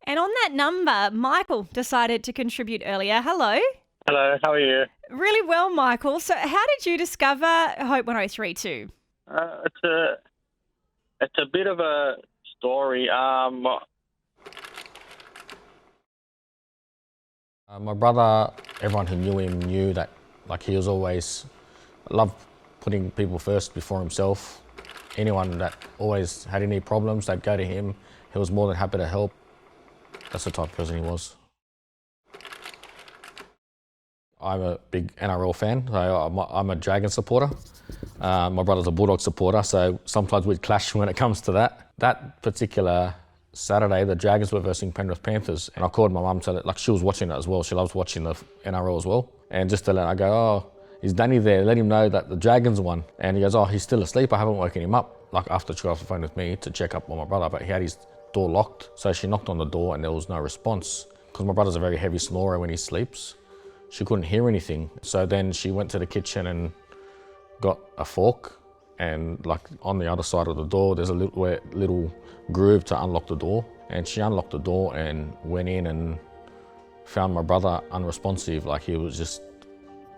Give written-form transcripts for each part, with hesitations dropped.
And on that number, Michael decided to contribute earlier. Hello. Hello, how are you? Really well, Michael. So how did you discover Hope 103.2? It's a bit of a story. My brother, everyone who knew him knew that he was always loved putting people first before himself. Anyone that always had any problems, they'd go to him. He was more than happy to help. That's the type of person he was. I'm a big NRL fan, so I'm a Dragon supporter. My brother's a Bulldog supporter, so sometimes we'd clash when it comes to that. That particular Saturday, the Dragons were versing Penrith Panthers, and I called my mum, so that she was watching it as well. She loves watching the NRL as well. And just to let her go, oh, is Danny there? Let him know that the Dragons won. And he goes, oh, he's still asleep. I haven't woken him up. After she got off the phone with me to check up on my brother, but he had his door locked. So she knocked on the door and there was no response. Because my brother's a very heavy snorer when he sleeps. She couldn't hear anything. So then she went to the kitchen and got a fork, and on the other side of the door, there's a little groove to unlock the door. And she unlocked the door and went in and found my brother unresponsive, he was just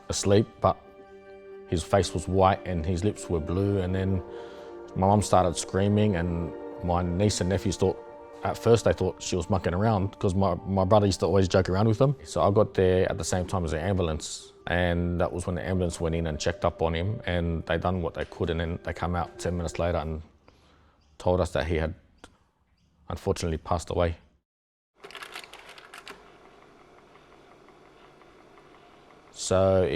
asleep, but his face was white and his lips were blue. And then my mum started screaming, and my niece and nephews at first they thought she was mucking around, because my brother used to always joke around with them. So I got there at the same time as the ambulance, and that was when the ambulance went in and checked up on him, and they done what they could, and then they come out 10 minutes later and told us that he had unfortunately passed away. So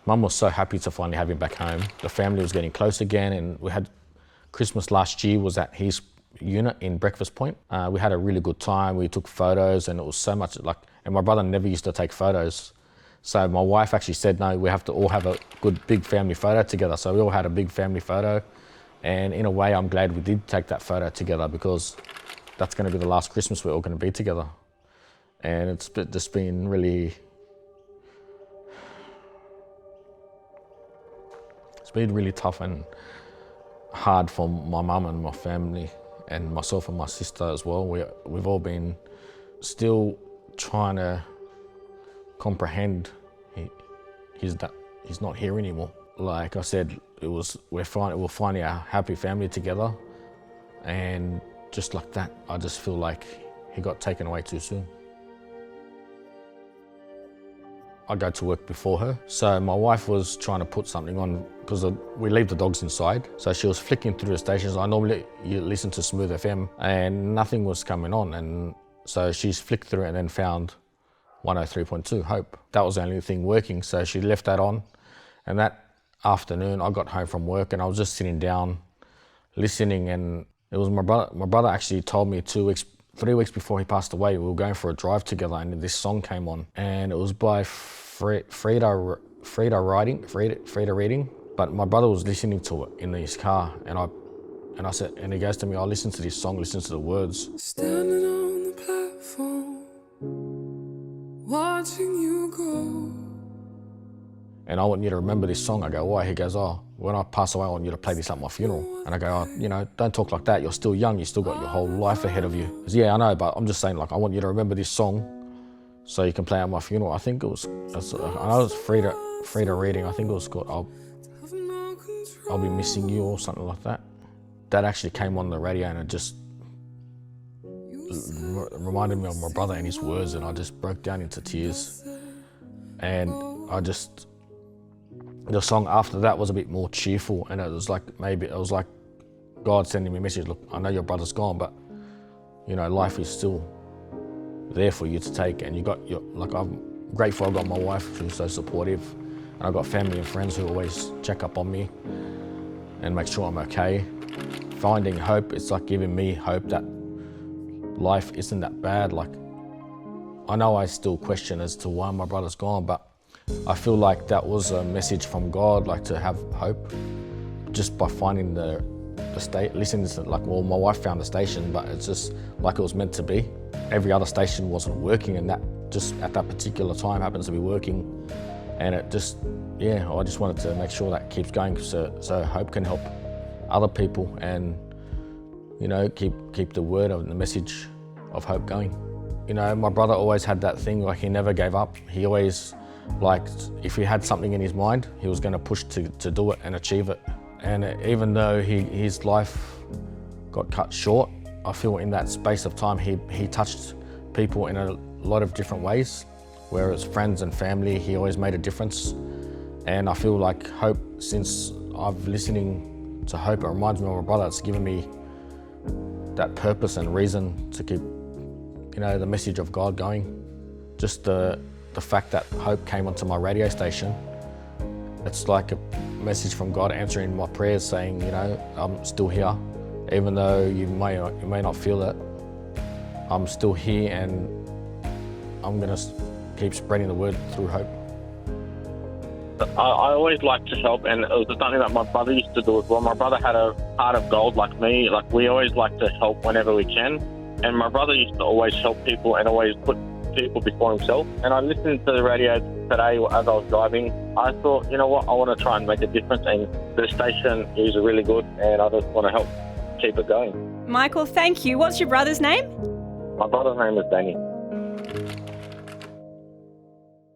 Mum was so happy to finally have him back home. The family was getting close again, and we had Christmas last year was at his unit in Breakfast Point. We had a really good time. We took photos, and it was so much and my brother never used to take photos. So my wife actually said, no, we have to all have a good big family photo together. So we all had a big family photo. And in a way, I'm glad we did take that photo together, because that's going to be the last Christmas we're all going to be together. And it's just been really, tough and hard for my mum and my family, and myself and my sister as well. We've all been still trying to comprehend he's not here anymore. Like I said, we're finally a happy family together, and just like that, I just feel like he got taken away too soon. I go to work before her, so my wife was trying to put something on, because we leave the dogs inside. So she was flicking through the stations. I normally listen to Smooth FM, and nothing was coming on, and so she's flicked through it and then found 103.2 Hope. That was the only thing working, so she left that on. And that afternoon, I got home from work and I was just sitting down listening, and it was my brother. My brother actually told me 3 weeks before he passed away, we were going for a drive together, and this song came on, and it was by Frida Reading, but my brother was listening to it in his car, and I said, and he goes to me, "Oh, listen to this song, listen to the words." Standing on the platform, watching you go. And I want you to remember this song. I go, why? He goes, oh, when I pass away, I want you to play this at my funeral. And I go, oh, don't talk like that. You're still young. You still got your whole life ahead of you. He goes, yeah, I know, but I'm just saying, I want you to remember this song so you can play at my funeral. I think it was Frida Reading. I think it was called I'll Be Missing You or something like that. That actually came on the radio, and it just reminded me of my brother and his words, and I just broke down into tears. And the song after that was a bit more cheerful, and it was like God sending me a message. Look, I know your brother's gone, but life is still there for you to take. And I'm grateful I got my wife who's so supportive, and I got family and friends who always check up on me and make sure I'm okay. Finding hope, it's like giving me hope that life isn't that bad. I know I still question as to why my brother's gone, but I feel like that was a message from God, to have hope, just by finding the listening to, my wife found the station, but it's just like it was meant to be. Every other station wasn't working, and that just at that particular time happens to be working. And it just, I just wanted to make sure that keeps going, so hope can help other people, and keep the word of the message of hope going. You know, my brother always had that thing, like he never gave up. He always, like, if he had something in his mind, he was going to push to do it and achieve it. And even though his life got cut short, I feel in that space of time he touched people in a lot of different ways. Where it's friends and family, he always made a difference. And I feel like hope, since I've listening to hope, it reminds me of my brother. It's given me that purpose and reason to keep, you know, the message of God going. Just the fact that hope came onto my radio station, it's like a message from God answering my prayers, saying, you know, I'm still here. Even though you may not feel it, I'm still here, and I'm gonna keep spreading the word through hope. I always like to help, and it was something that my brother used to do as well. My brother had a heart of gold like me. Like, we always like to help whenever we can. And my brother used to always help people and always put people before himself. And I listened to the radio today as I was driving. I thought, you know what, I want to try and make a difference, and the station is really good, and I just want to help keep it going. Michael, thank you. What's your brother's name? My brother's name is Danny.